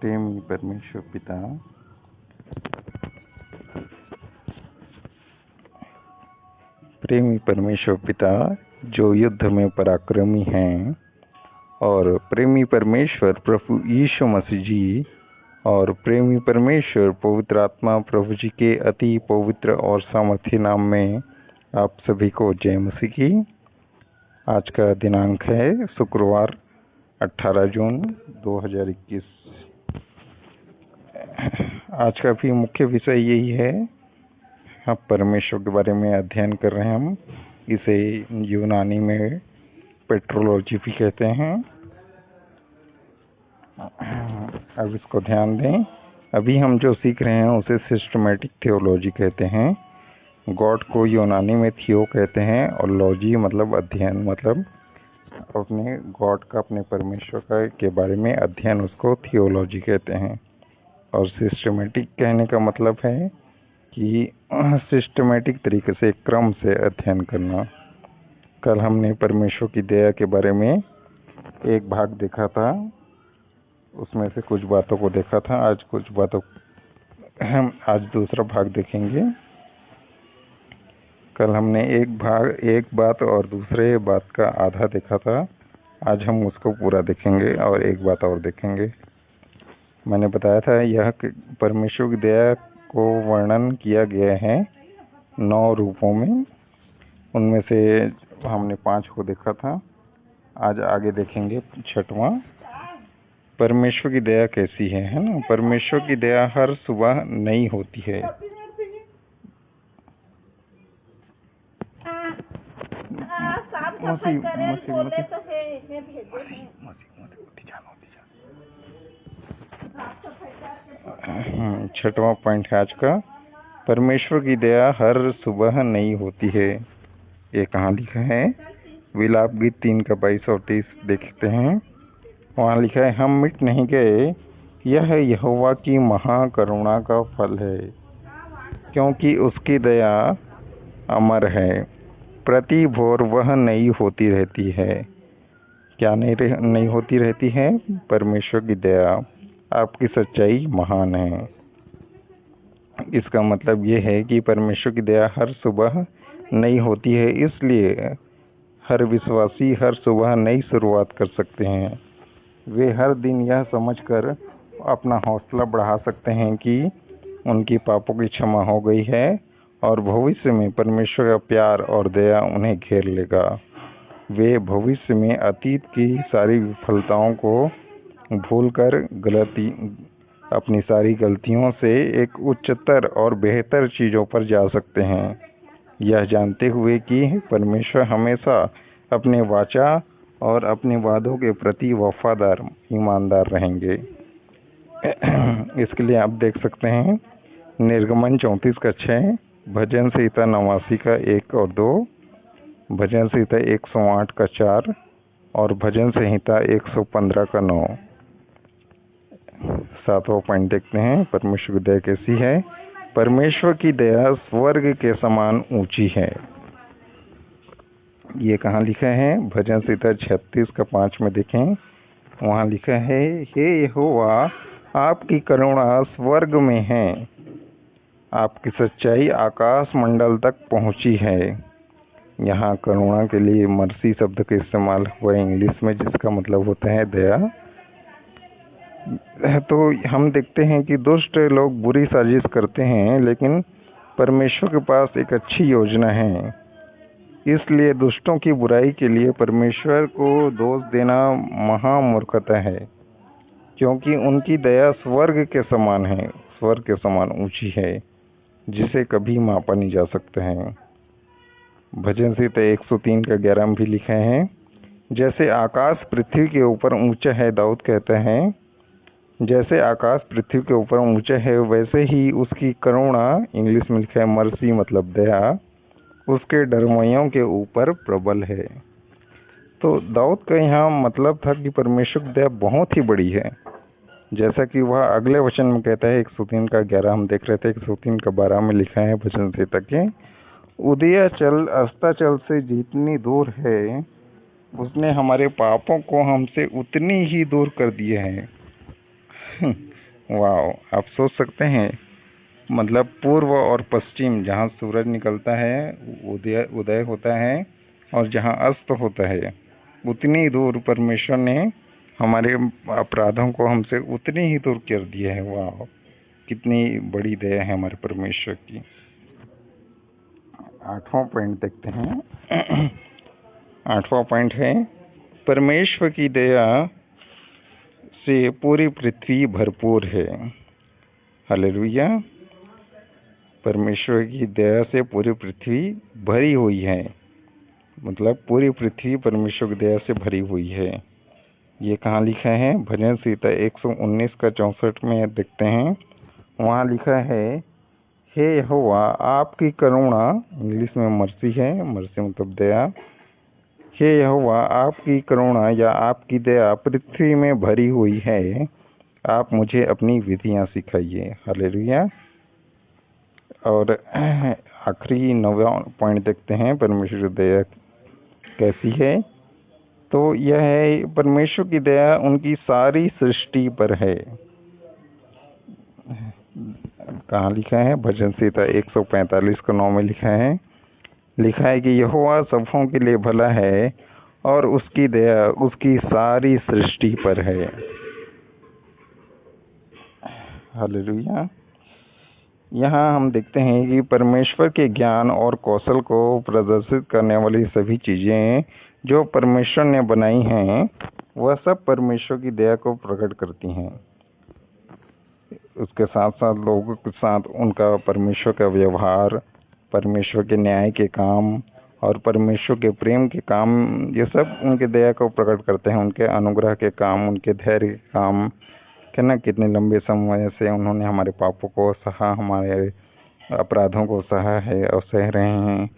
प्रेमी परमेश्वर पिता, प्रेमी परमेश्वर पिता जो युद्ध में पराक्रमी हैं, और प्रेमी परमेश्वर प्रभु यीशु मसीह जी और प्रेमी परमेश्वर पवित्र आत्मा प्रभु जी के अति पवित्र और सामर्थ्य नाम में आप सभी को जय मसीह की। आज का दिनांक है शुक्रवार 18 जून 2021। आज का भी मुख्य विषय यही है, हम परमेश्वर के बारे में अध्ययन कर रहे हैं। हम इसे यूनानी में पेट्रोलॉजी भी कहते हैं। अब इसको ध्यान दें, अभी हम जो सीख रहे हैं उसे सिस्टमैटिक थियोलॉजी कहते हैं। गॉड को यूनानी में थियो कहते हैं और लॉजी मतलब अध्ययन, मतलब अपने गॉड का, अपने परमेश्वर का के बारे में अध्ययन, उसको थियोलॉजी कहते हैं। और सिस्टमैटिक कहने का मतलब है कि सिस्टमैटिक तरीके से, क्रम से अध्ययन करना। कल हमने परमेश्वर की दया के बारे में एक भाग देखा था, उसमें से कुछ बातों को देखा था। आज कुछ बातों, हम आज दूसरा भाग देखेंगे। कल हमने एक बात और दूसरे बात का आधा देखा था। आज हम उसको पूरा देखेंगे और एक बात और देखेंगे। मैंने बताया था यह परमेश्वर की दया को वर्णन किया गया है 9 रूपों में। उनमें से हमने 5 को देखा था। आज आगे देखेंगे 6वां। परमेश्वर की दया कैसी है ना। परमेश्वर की दया हर सुबह नई होती है। छठवां पॉइंट है आज का, परमेश्वर की दया हर सुबह नई होती है। ये कहाँ लिखा है? विलाप गीत 3 का 22 और 23 देखते हैं। वहाँ लिखा है, हम मिट नहीं गए, यह यहोवा की महाकरुणा का फल है, क्योंकि उसकी दया अमर है, प्रति भोर वह नई होती रहती है। क्या नई होती रहती है? परमेश्वर की दया, आपकी सच्चाई महान है। इसका मतलब ये है कि परमेश्वर की दया हर सुबह नई होती है, इसलिए हर विश्वासी हर सुबह नई शुरुआत कर सकते हैं। वे हर दिन यह समझकर अपना हौसला बढ़ा सकते हैं कि उनकी पापों की क्षमा हो गई है और भविष्य में परमेश्वर का प्यार और दया उन्हें घेर लेगा। वे भविष्य में अतीत की सारी विफलताओं को भूलकर अपनी सारी गलतियों से एक उच्चतर और बेहतर चीज़ों पर जा सकते हैं, यह जानते हुए कि परमेश्वर हमेशा अपने वाचा और अपने वादों के प्रति वफादार, ईमानदार रहेंगे। इसके लिए आप देख सकते हैं निर्गमन 34 का 6, भजन संहिता 89 का 1 और 2, भजन संहिता 108 का 4 और भजन संहिता 115 का 9। 7वां पॉइंट देखते हैं, परमेश्वर की दया कैसी है। परमेश्वर की दया स्वर्ग के समान ऊंची है। ये कहाँ लिखा है? भजन संहिता 36 का 5 में देखें। वहाँ लिखा है, हे यहोवा, आपकी करुणा स्वर्ग में है, आपकी सच्चाई आकाश मंडल तक पहुँची है। यहाँ करुणा के लिए मर्सी शब्द का इस्तेमाल हुआ है इंग्लिश में, जिसका मतलब होता है दया। तो हम देखते हैं कि दुष्ट लोग बुरी साजिश करते हैं, लेकिन परमेश्वर के पास एक अच्छी योजना है। इसलिए दुष्टों की बुराई के लिए परमेश्वर को दोष देना महामूर्खता है, क्योंकि उनकी दया स्वर्ग के समान है, स्वर्ग के समान ऊंची है, जिसे कभी मापा नहीं जा सकता है। भजन संहिता 103 का 11 में भी लिखा है, जैसे आकाश पृथ्वी के ऊपर ऊंचा है, दाऊद कहता है, जैसे आकाश पृथ्वी के ऊपर ऊंचा है, वैसे ही उसकी करुणा, इंग्लिश में लिखा है मर्सी मतलब दया, उसके डरवैयों के ऊपर प्रबल है। तो दाऊद का यहाँ मतलब था कि परमेश्वर की दया बहुत ही बड़ी है, जैसा कि वह अगले वचन में कहता है। 103 का 11 हम देख रहे थे, 103 का 12 में लिखा है भजन संहिता के, उदयाचल अस्ताचल से जितनी दूर है, उसने हमारे पापों को हमसे उतनी ही दूर कर दिए हैं। वाह, आप सोच सकते हैं, मतलब पूर्व और पश्चिम, जहाँ सूरज निकलता है, उदय उदय होता है, और जहाँ अस्त होता है, उतनी दूर परमेश्वर ने हमारे अपराधों को हमसे उतनी ही दूर कर दिया है। वाह, कितनी बड़ी दया है हमारे परमेश्वर की। 8वां पॉइंट देखते हैं। 8वां पॉइंट है, परमेश्वर की दया से पूरी पृथ्वी भरपूर है। हालेलुया। परमेश्वर की दया से पूरी पृथ्वी भरी हुई है, मतलब पूरी पृथ्वी परमेश्वर की दया से भरी हुई है। ये कहाँ लिखा है? भजन संहिता 119 का 64 में देखते हैं। वहाँ लिखा है, हे यहोवा आपकी करुणा, इंग्लिश में मर्सी है, मर्सी मतलब दया। हे यहोवा आपकी करुणा या आपकी दया पृथ्वी में भरी हुई है, आप मुझे अपनी विधियाँ सिखाइए। हालेलुया। और आखिरी 9वां पॉइंट देखते हैं, परमेश्वर की दया कैसी है। तो यह है, परमेश्वर की दया उनकी सारी सृष्टि पर है। कहाँ लिखा है? भजन संहिता 145 का 9 में लिखा है कि यहोवा सबों के लिए भला है और उसकी दया उसकी सारी सृष्टि पर है। हालेलुया। यहाँ हम देखते हैं कि परमेश्वर के ज्ञान और कौशल को प्रदर्शित करने वाली सभी चीज़ें जो परमेश्वर ने बनाई हैं, वह सब परमेश्वर की दया को प्रकट करती हैं। उसके साथ साथ लोगों के साथ उनका परमेश्वर का व्यवहार, परमेश्वर के न्याय के काम और परमेश्वर के प्रेम के काम, ये सब उनके दया को प्रकट करते हैं। उनके अनुग्रह के काम, उनके धैर्य के काम, ना कितने लंबे समय से उन्होंने हमारे पापों को सहा, हमारे अपराधों को सहा है और सह रहे हैं।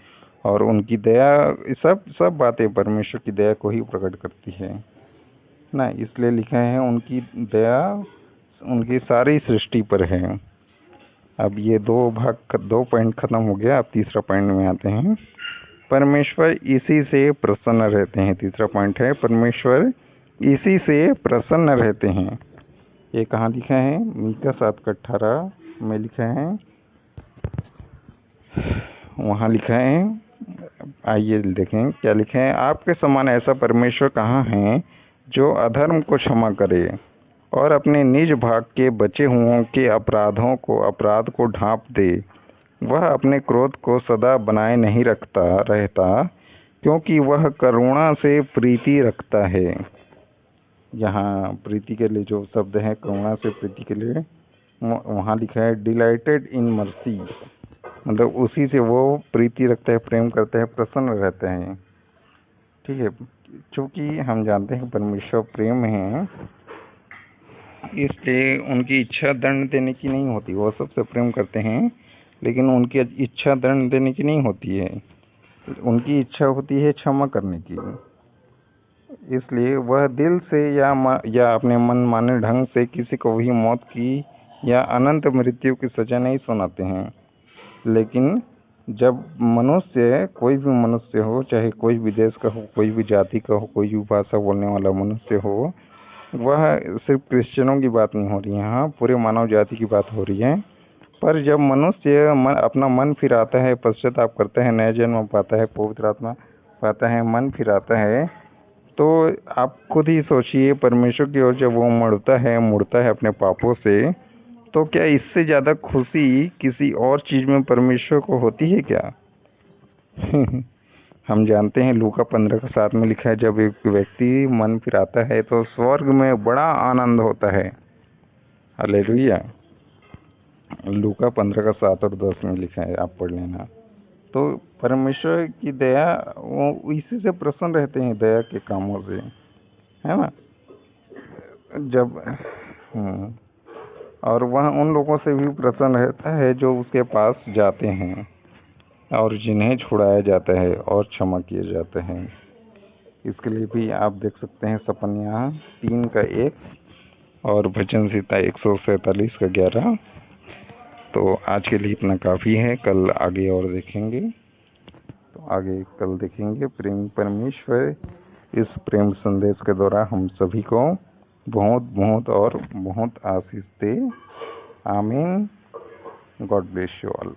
और उनकी दया, सब बातें परमेश्वर की दया को ही प्रकट करती है ना। इसलिए लिखा है, उनकी दया उनकी सारी सृष्टि पर है। अब ये 2 पॉइंट खत्म हो गया। अब तीसरा पॉइंट में आते हैं। परमेश्वर इसी से प्रसन्न रहते हैं। तीसरा पॉइंट है, परमेश्वर इसी से प्रसन्न रहते हैं। ये कहाँ लिखा है? मीका 7:18 में लिखा है। वहाँ लिखा है, आइए देखें क्या लिखा है। आपके समान ऐसा परमेश्वर कहाँ है जो अधर्म को क्षमा करे और अपने निज भाग के बचे हुओं के अपराध को ढांप दे। वह अपने क्रोध को सदा बनाए नहीं रहता, क्योंकि वह करुणा से प्रीति रखता है। यहाँ प्रीति के लिए जो शब्द है, करुणा से प्रीति के लिए, वहाँ लिखा है डिलाइटेड इन मर्सी, मतलब उसी से वो प्रीति रखता है, प्रेम करता है, प्रसन्न रहता है। ठीक है, क्योंकि हम जानते हैं परमेश्वर प्रेम है, इसलिए उनकी इच्छा दंड देने की नहीं होती। वो सबसे प्रेम करते हैं, लेकिन उनकी इच्छा दंड देने की नहीं होती है। उनकी इच्छा होती है क्षमा करने की। इसलिए वह दिल से या अपने मन माने ढंग से किसी को भी मौत की या अनंत मृत्यु की सजा नहीं सुनाते हैं। लेकिन जब मनुष्य, कोई भी मनुष्य हो, चाहे कोई भी देश का हो, कोई भी जाति का हो, कोई भी भाषा बोलने वाला मनुष्य हो, वह सिर्फ क्रिश्चियनों की बात नहीं हो रही है, यहाँ पूरे मानव जाति की बात हो रही है। पर जब मनुष्य अपना मन फिराता है, पश्चाताप करता है, नया जन्म पाता है, पवित्र आत्मा पाता है, मन फिराता है, तो आप खुद ही सोचिए, परमेश्वर की ओर जब वो मुड़ता है अपने पापों से, तो क्या इससे ज़्यादा खुशी किसी और चीज़ में परमेश्वर को होती है क्या? हम जानते हैं लूका 15:7 में लिखा है, जब एक व्यक्ति मन फिराता है तो स्वर्ग में बड़ा आनंद होता है। हालेलुया। लूका 15:7 और 10 में लिखा है, आप पढ़ लेना। तो परमेश्वर की दया, वो इसी से प्रसन्न रहते हैं, दया के कामों से, है ना। जब और वह उन लोगों से भी प्रसन्न रहता है जो उसके पास जाते हैं और जिन्हें छुड़ाया जाता है और क्षमा किए जाते हैं। इसके लिए भी आप देख सकते हैं सपन्या 3:1 और भजन संहिता 147:11। तो आज के लिए इतना काफ़ी है, कल आगे और देखेंगे। तो आगे कल देखेंगे। प्रेम परमेश्वर इस प्रेम संदेश के द्वारा हम सभी को बहुत बहुत और बहुत आशीष दे। आमीन। God bless you all.